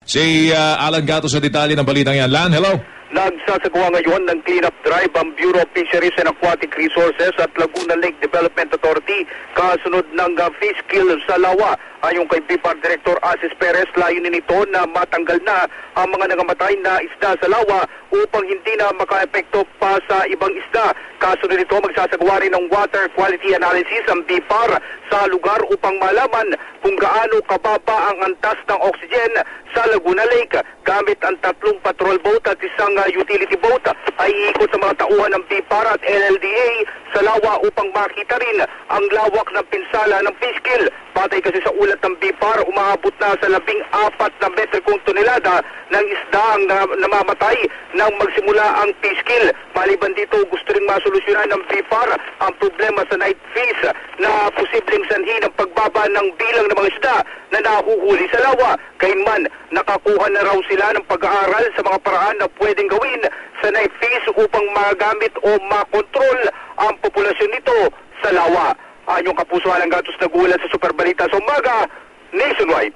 Si Alan Gato sa detalye ng balitang yan. Lan, hello. Nagsasagawa ngayon ng cleanup drive ang Bureau of Fisheries and Aquatic Resources at Laguna Lake Development Authority kasunod ng fish kill sa Lawa. Ayon kay BIPAR Director Asis Perez, layunin nito na matanggal na ang mga nangamatay na isda sa Lawa upang hindi na makaepekto pa sa ibang isda. Kasunod nito, magsasagawa rin ng water quality analysis ang BIPAR sa lugar upang malaman kung gaano kababa ang antas ng oxygen sa Laguna Lake. Gamit ang 3 patrol boat at isang utility boat ay iikot sa mga tauhan ng BIPAR at LLDA sa Lawa upang makita rin ang lawak ng pinsala ng fish kill. Patay kasi sa ulat ng BIPAR, umaabot na sa 14 na metrikong tonelada ng isda ang namamatay nang magsimula ang fish kill. Maliban dito, gusto rin masolusyonan ng BIPAR ang problema sa night fish na posibleng sanhi ng pagbaba ng bilang ng mga isda na nahuhuli sa Lawa. Kayunman, nakakuha na raw sila ng pag-aaral sa mga paraan na pwedeng gawin sa night fish upang magamit o makontrol ang populasyon nito sa Lawa. Anyong Kapuso, Alan Gatos, nagulat sa Super Balita sa umaga, nationwide.